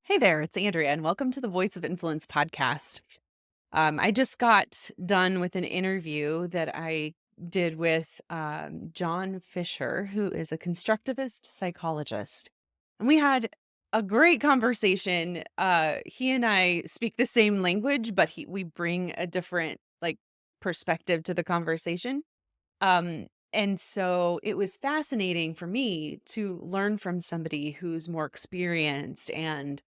Hey there, it's Andrea, and welcome to the Voice of Influence podcast. I just got done with an interview that I did with John Fisher, who is a constructivist psychologist. And we had a great conversation. He and I speak the same language, but we bring a different perspective to the conversation. And so it was fascinating for me to learn from somebody who's more experienced and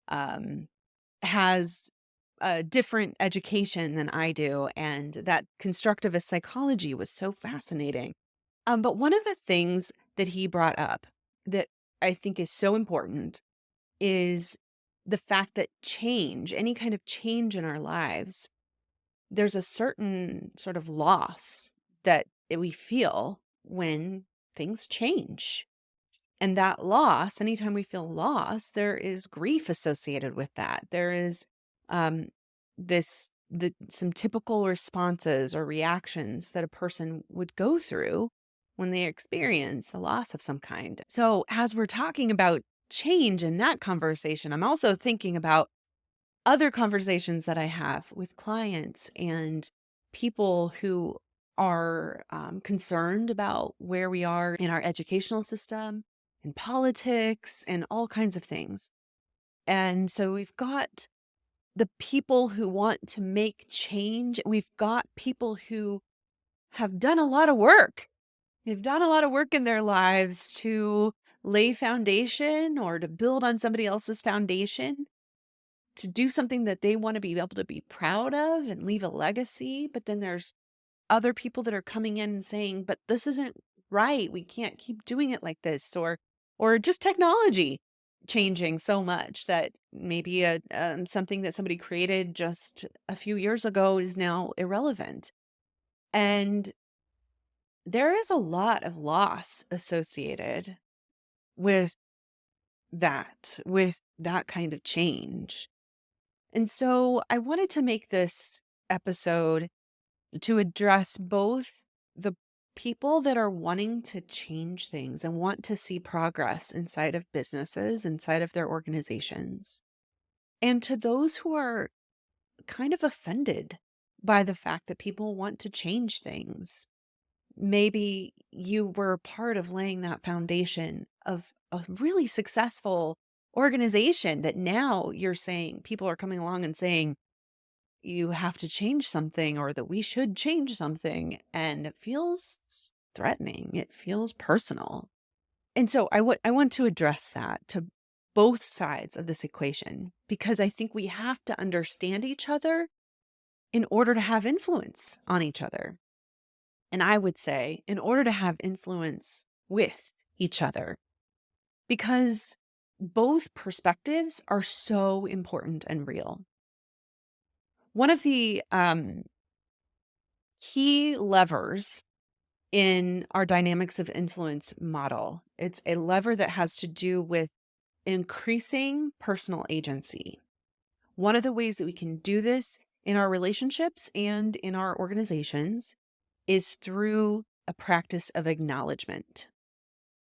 um, has a different education than I do, and that constructivist psychology was so fascinating. But one of the things that he brought up that I think is so important is the fact that change, any kind of change in our lives, there's a certain sort of loss that we feel when things change. And that loss, anytime we feel loss, there is grief associated with that. There is um, some typical responses or reactions that a person would go through when they experience a loss of some kind. So, as we're talking about change in that conversation, I'm also thinking about other conversations that I have with clients and people who are concerned about where we are in our educational system, in politics, and all kinds of things. And so we've got the people who want to make change. We've got people who have done a lot of work. They've done a lot of work in their lives to lay foundation or to build on somebody else's foundation, to do something that they want to be able to be proud of and leave a legacy. But then there's other people that are coming in and saying, but this isn't right. We can't keep doing it like this. Or just technology changing so much that maybe something that somebody created just a few years ago is now irrelevant. And there is a lot of loss associated with with that kind of change. And so I wanted to make this episode to address both the people that are wanting to change things and want to see progress inside of businesses, inside of their organizations, and to those who are kind of offended by the fact that people want to change things. Maybe you were part of laying that foundation of a really successful organization that now you're saying people are coming along and saying, you have to change something or that we should change something. And it feels threatening. It feels personal. And so I want to address that to both sides of this equation, because I think we have to understand each other in order to have influence on each other. And I would say in order to have influence with each other, because both perspectives are so important and real. One of the key levers in our dynamics of influence model, it's a lever that has to do with increasing personal agency. One of the ways that we can do this in our relationships and in our organizations is through a practice of acknowledgement.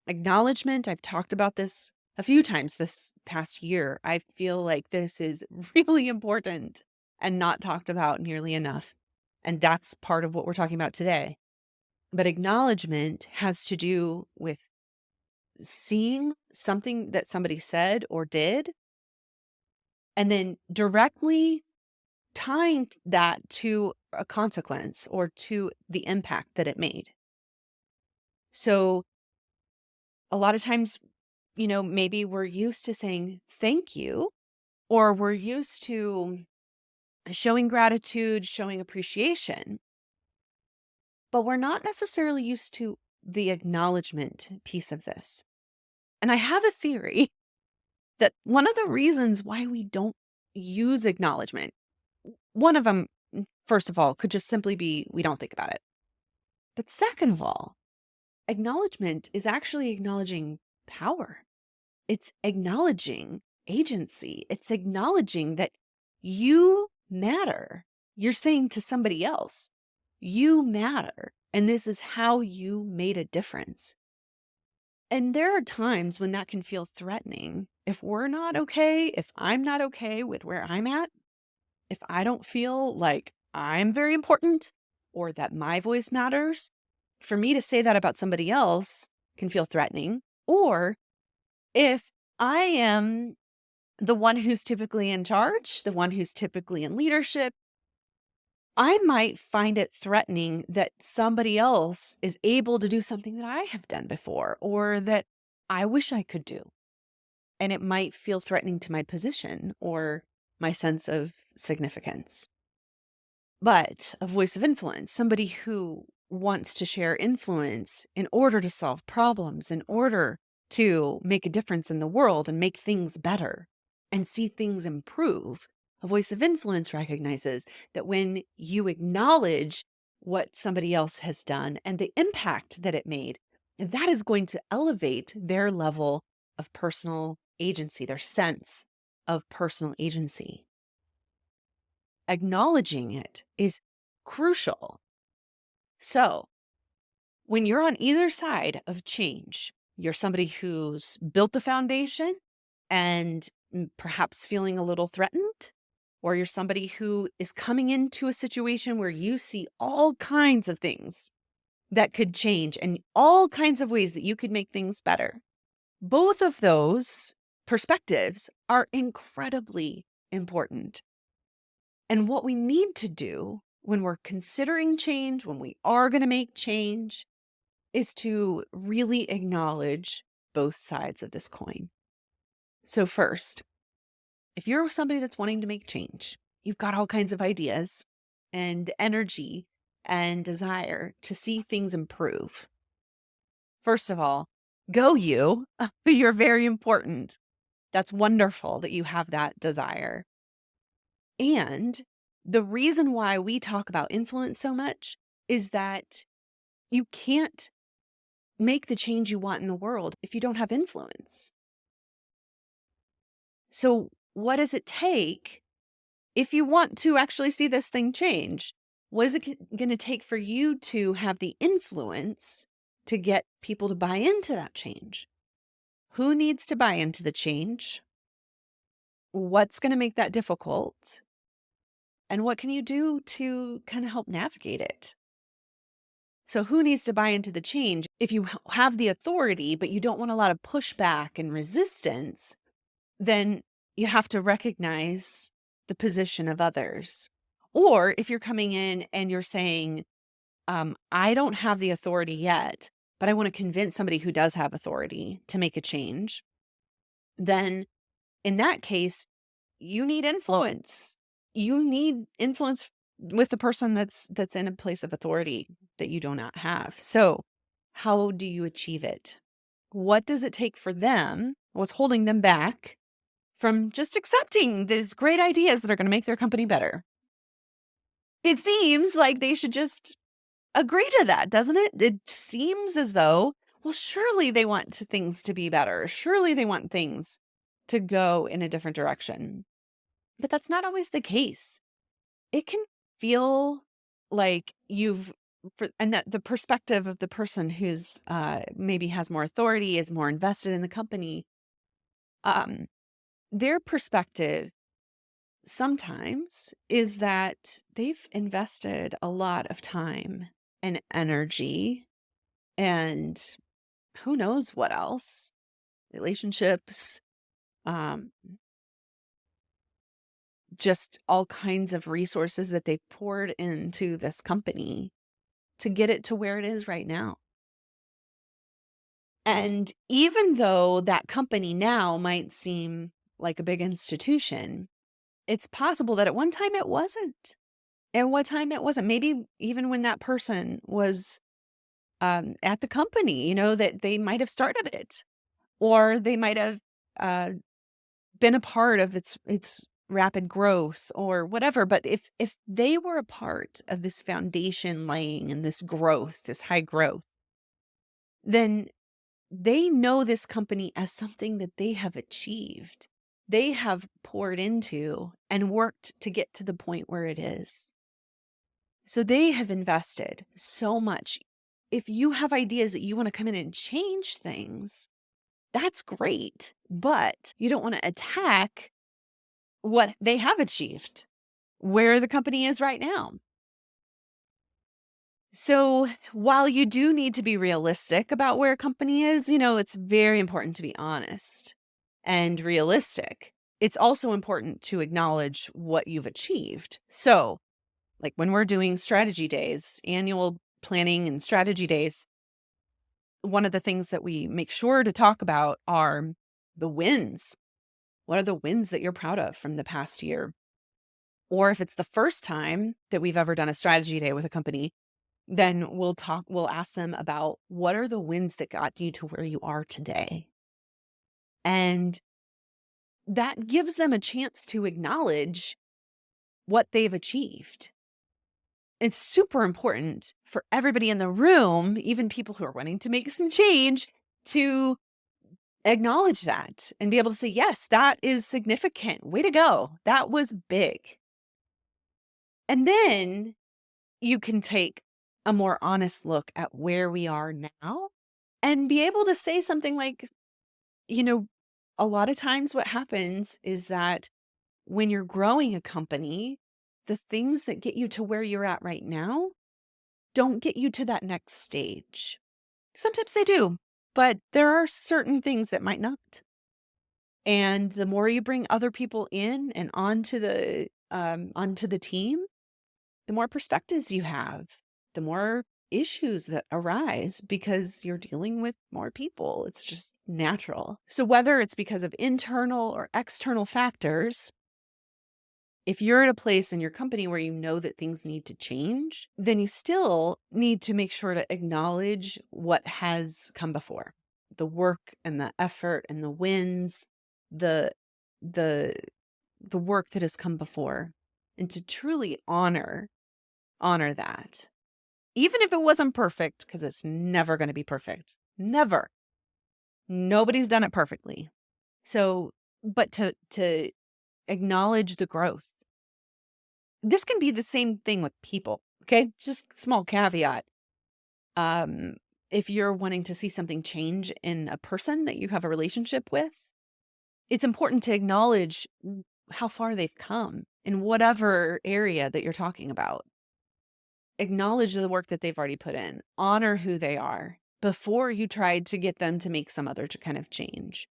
Acknowledgement, I've talked about this a few times this past year. I feel like this is really important and not talked about nearly enough. And that's part of what we're talking about today. But acknowledgement has to do with seeing something that somebody said or did, and then directly tying that to a consequence or to the impact that it made. So a lot of times, maybe we're used to saying thank you, or we're used to showing gratitude, showing appreciation, but we're not necessarily used to the acknowledgement piece of this. And I have a theory that one of the reasons why we don't use acknowledgement, one of them, first of all, could just simply be we don't think about it. But second of all, acknowledgement is actually acknowledging power. It's acknowledging agency. It's acknowledging that you matter. You're saying to somebody else, you matter. And this is how you made a difference. And there are times when that can feel threatening If we're not okay, if I'm not okay with where I'm at, if I don't feel like I'm very important or that my voice matters, for me to say that about somebody else can feel threatening. Or if I am the one who's typically in charge, the one who's typically in leadership, I might find it threatening that somebody else is able to do something that I have done before or that I wish I could do. And it might feel threatening to my position or my sense of significance. But a voice of influence, somebody who wants to share influence in order to solve problems, in order to make a difference in the world and make things better and see things improve. A voice of influence recognizes that when you acknowledge what somebody else has done and the impact that it made, that is going to elevate their level of personal agency, their sense of personal agency. Acknowledging it is crucial. So, when you're on either side of change, you're somebody who's built the foundation and perhaps feeling a little threatened, or you're somebody who is coming into a situation where you see all kinds of things that could change and all kinds of ways that you could make things better. Both of those perspectives are incredibly important. And what we need to do when we're considering change, when we are going to make change, is to really acknowledge both sides of this coin. So first, if you're somebody that's wanting to make change, you've got all kinds of ideas and energy and desire to see things improve. First of all, go you. You're very important. That's wonderful that you have that desire. And the reason why we talk about influence so much is that you can't make the change you want in the world if you don't have influence. So, what does it take if you want to actually see this thing change? What is it going to take for you to have the influence to get people to buy into that change? Who needs to buy into the change? What's going to make that difficult? And what can you do to kind of help navigate it? So, who needs to buy into the change? If you have the authority, but you don't want a lot of pushback and resistance, then you have to recognize the position of others. Or if you're coming in and you're saying, I don't have the authority yet, but I want to convince somebody who does have authority to make a change, then in that case, you need influence. You need influence with the person that's in a place of authority that you do not have. So, how do you achieve it? What does it take for them? What's holding them back from just accepting these great ideas that are going to make their company better? It seems like they should just agree to that, doesn't it? It seems as though, well, surely they want things to be better. Surely they want things to go in a different direction. But that's not always the case. It can feel like and that the perspective of the person who's maybe has more authority, is more invested in the company, their perspective sometimes is that they've invested a lot of time and energy and who knows what else, relationships, um, just all kinds of resources that they've poured into this company to get it to where it is right now. And even though that company now might seem like a big institution, it's possible that at one time it wasn't. At one time it wasn't. Maybe even when that person was at the company, that they might have started it, or they might have uh, been a part of its rapid growth or whatever. But if they were a part of this foundation laying and this growth, this high growth, then they know this company as something that they have achieved. They have poured into and worked to get to the point where it is. So they have invested so much. If you have ideas that you want to come in and change things, That's great, but you don't want to attack what they have achieved, where the company is right now. So, while you do need to be realistic about where a company is, it's very important to be honest and realistic. It's also important to acknowledge what you've achieved. So, like when we're doing strategy days, annual planning and strategy days, one of the things that we make sure to talk about are the wins. What are the wins that you're proud of from the past year? Or if it's the first time that we've ever done a strategy day with a company, then we'll ask them about what are the wins that got you to where you are today. And that gives them a chance to acknowledge what they've achieved. It's super important for everybody in the room, even people who are wanting to make some change, to acknowledge that and be able to say, yes, that is significant. Way to go. That was big. And then you can take a more honest look at where we are now and be able to say something like, you know, a lot of times what happens is that when you're growing a company, the things that get you to where you're at right now don't get you to that next stage. Sometimes they do, but there are certain things that might not. And the more you bring other people in and onto the team, the more perspectives you have, the more issues that arise because you're dealing with more people. It's just natural. So whether it's because of internal or external factors, if you're at a place in your company where you know that things need to change, then you still need to make sure to acknowledge what has come before. The work and the effort and the wins, the the the work that has come before, and to truly honor that. Even if it wasn't perfect, because it's never going to be perfect. Never. Nobody's done it perfectly. So, but to acknowledge the growth. This can be the same thing with people, okay? Just small caveat. Um, if you're wanting to see something change in a person that you have a relationship with, it's important to acknowledge how far they've come in whatever area that you're talking about. Acknowledge the work that they've already put in, honor who they are before you tried to get them to make some other kind of change.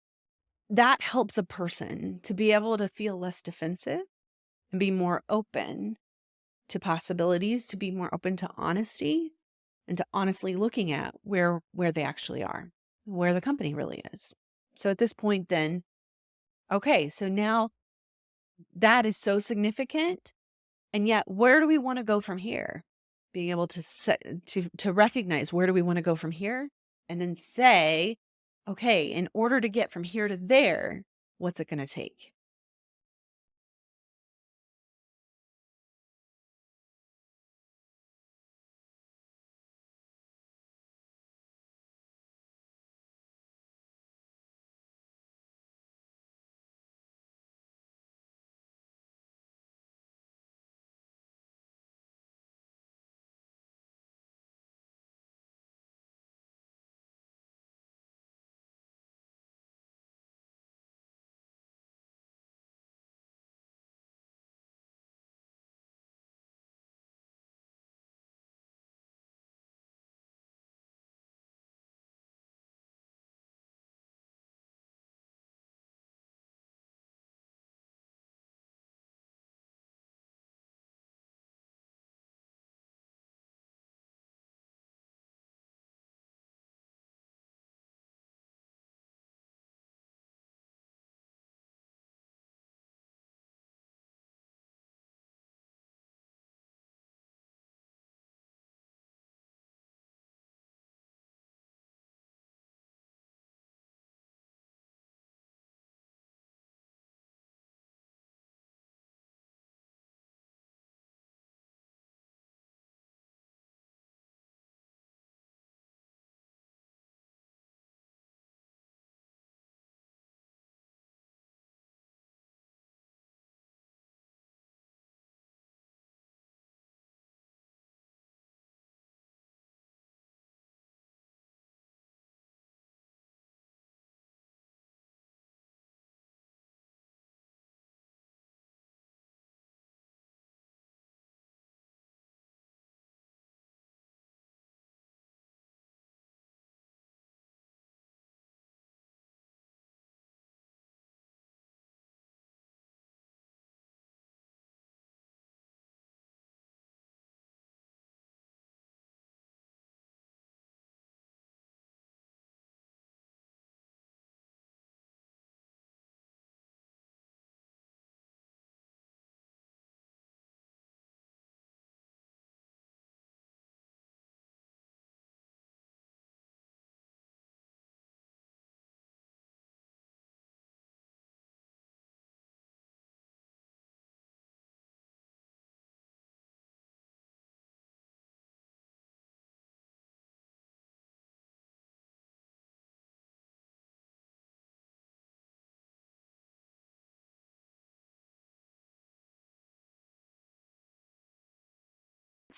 That helps a person to be able to feel less defensive and be more open to possibilities, to be more open to honesty and to honestly looking at where they actually are, where the company really is. So at this point then, okay, so now that is so significant. And yet, where do we want to go from here? Being able to to recognize where do we want to go from here, and then say, okay, in order to get from here to there, what's it going to take?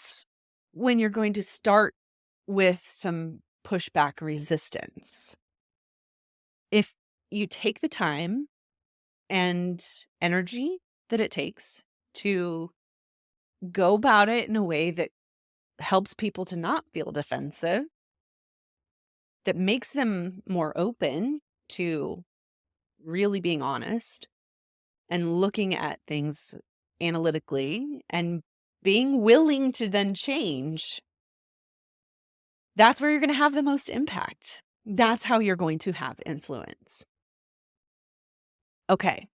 that's when you're going to start with some pushback resistance. If you take the time and energy that it takes to go about it in a way that helps people to not feel defensive, that makes them more open to really being honest and looking at things analytically and being willing to then change, that's where you're going to have the most impact. That's how you're going to have influence. Okay,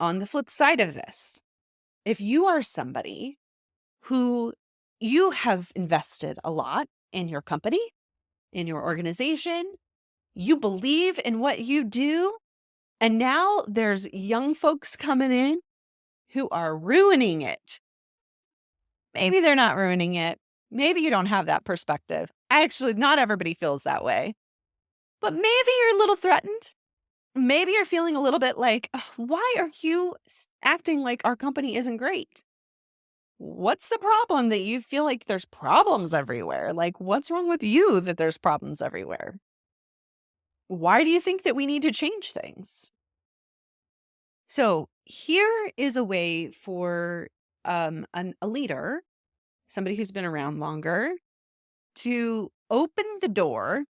on the flip side of this, if you are somebody who you have invested a lot in your company, in your organization, you believe in what you do, and now there's young folks coming in who are ruining it. Maybe they're not ruining it. Maybe you don't have that perspective. Actually, not everybody feels that way. But maybe you're a little threatened. Maybe you're feeling a little bit like, "Ugh, why are you acting like our company isn't great? What's the problem that you feel like there's problems everywhere? Like, what's wrong with you that there's problems everywhere? Why do you think that we need to change things?" So here is a way for a leader, somebody who's been around longer, to open the door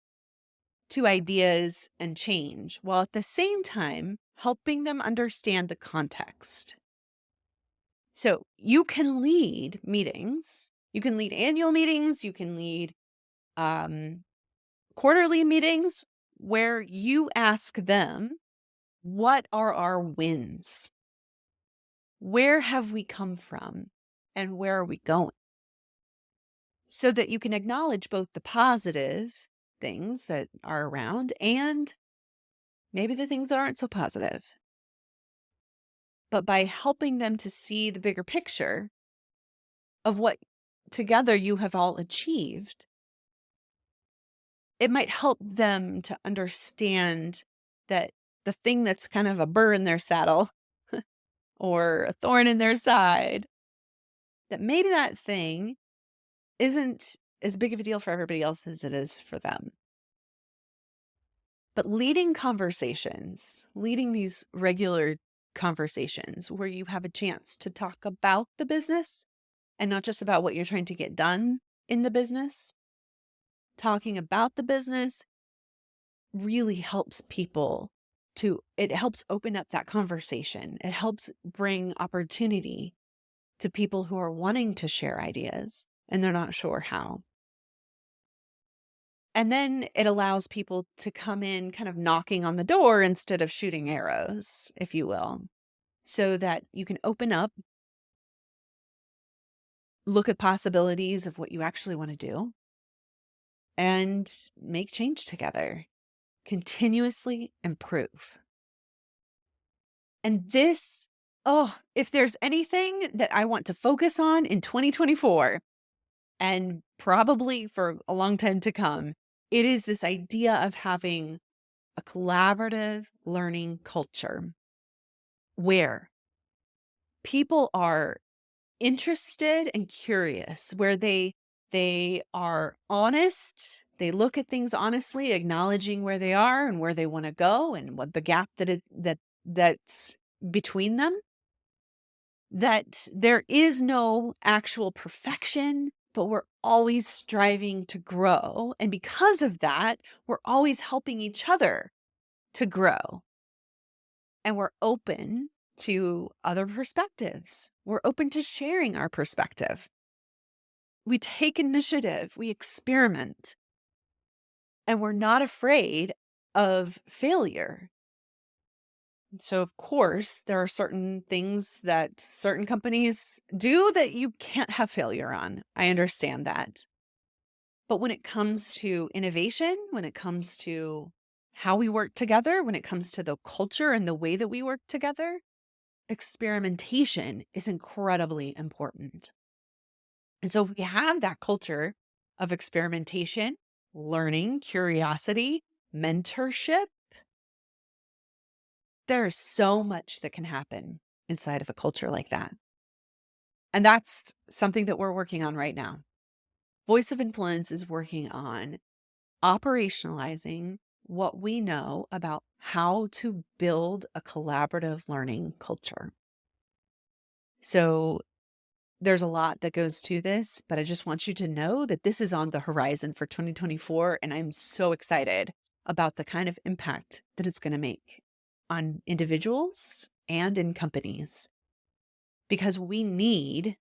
to ideas and change while at the same time helping them understand the context. So you can lead meetings, you can lead annual meetings, you can lead um, quarterly meetings where you ask them, what are our wins? Where have we come from? And where are we going? So that you can acknowledge both the positive things that are around and maybe the things that aren't so positive. But by helping them to see the bigger picture of what together you have all achieved, it might help them to understand that the thing that's kind of a burr in their saddle or a thorn in their side, that maybe that thing isn't as big of a deal for everybody else as it is for them. But leading conversations, leading these regular conversations where you have a chance to talk about the business and not just about what you're trying to get done in the business, talking about the business really helps people it helps open up that conversation. It helps bring opportunity to people who are wanting to share ideas and they're not sure how. And then it allows people to come in kind of knocking on the door instead of shooting arrows, if you will, so that you can open up, look at possibilities of what you actually want to do, and make change together, continuously improve. And this, oh, if there's anything that I want to focus on in 2024, and probably for a long time to come, it is this idea of having a collaborative learning culture where people are interested and curious, where they are honest, they look at things honestly, acknowledging where they are and where they want to go and what the gap that's between them, that there is no actual perfection, but we're always striving to grow. And because of that, we're always helping each other to grow. And we're open to other perspectives. We're open to sharing our perspective. We take initiative, we experiment, and we're not afraid of failure. So, of course, there are certain things that certain companies do that you can't have failure on. I understand that. But when it comes to innovation, when it comes to how we work together, when it comes to the culture and the way that we work together, experimentation is incredibly important. And so if we have that culture of experimentation, learning, curiosity, mentorship, there is so much that can happen inside of a culture like that. And that's something that we're working on right now. Voice of Influence is working on operationalizing what we know about how to build a collaborative learning culture. So there's a lot that goes to this, but I just want you to know that this is on the horizon for 2024. And I'm so excited about the kind of impact that it's going to make on individuals and in companies, because we need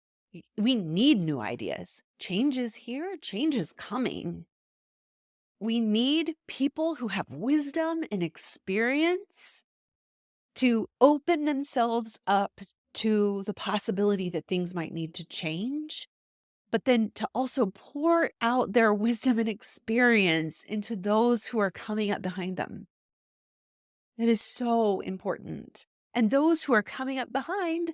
new ideas. Change is here, change is coming. We need people who have wisdom and experience to open themselves up to the possibility that things might need to change, but then to also pour out their wisdom and experience into those who are coming up behind them. That is so important. And those who are coming up behind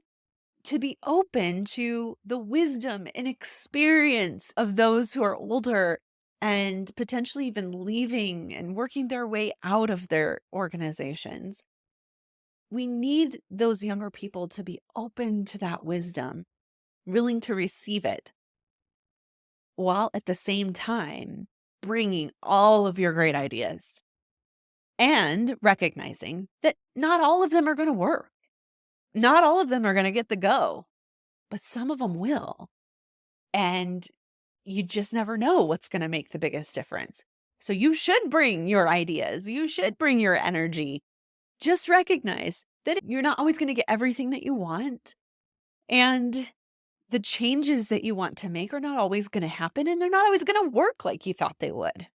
to be open to the wisdom and experience of those who are older and potentially even leaving and working their way out of their organizations. We need those younger people to be open to that wisdom, willing to receive it, while at the same time bringing all of your great ideas and recognizing that not all of them are going to work. Not all of them are going to get the go, but some of them will. And you just never know what's going to make the biggest difference. So you should bring your ideas. You should bring your energy. Just recognize that you're not always going to get everything that you want. And the changes that you want to make are not always going to happen, and they're not always going to work like you thought they would.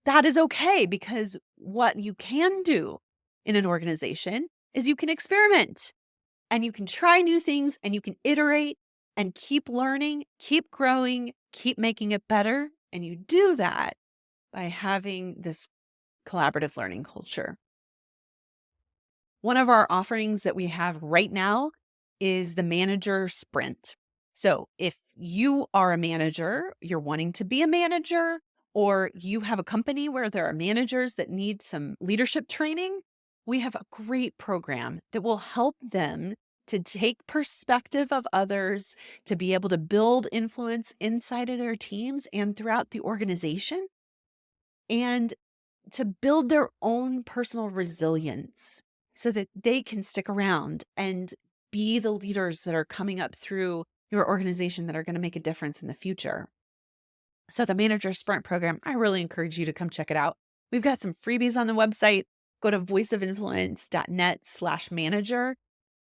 That is okay, because what you can do in an organization is you can experiment and you can try new things and you can iterate and keep learning, keep growing, keep making it better. And you do that by having this collaborative learning culture. One of our offerings that we have right now is the manager sprint. So if you are a manager, you're wanting to be a manager, or you have a company where there are managers that need some leadership training, we have a great program that will help them to take perspective of others, to be able to build influence inside of their teams and throughout the organization, and to build their own personal resilience so that they can stick around and be the leaders that are coming up through your organization that are going to make a difference in the future. So the Manager Sprint program, I really encourage you to come check it out. We've got some freebies on the website. Go to voiceofinfluence.net/manager.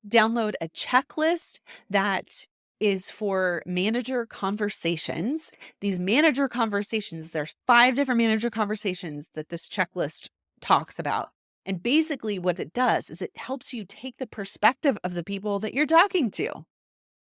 Download a checklist that is for manager conversations. These manager conversations, there's 5 different manager conversations that this checklist talks about. And basically what it does is it helps you take the perspective of the people that you're talking to,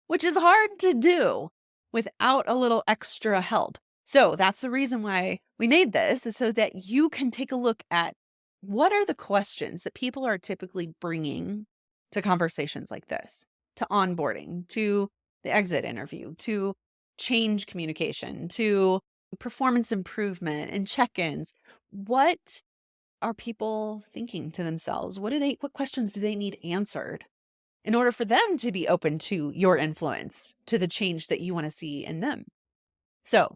which is hard to do without a little extra help. So that's the reason why we made this, is so that you can take a look at what are the questions that people are typically bringing to conversations like this, to onboarding, to the exit interview, to change communication, to performance improvement and check-ins. What are people thinking to themselves? What questions do they need answered in order for them to be open to your influence, to the change that you want to see in them? So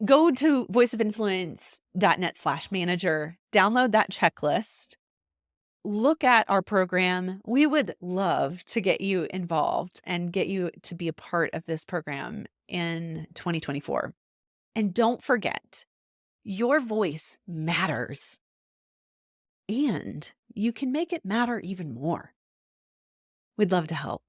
go to voiceofinfluence.net/manager, download that checklist, look at our program. We would love to get you involved and get you to be a part of this program in 2024. And don't forget, your voice matters, and you can make it matter even more. We'd love to help.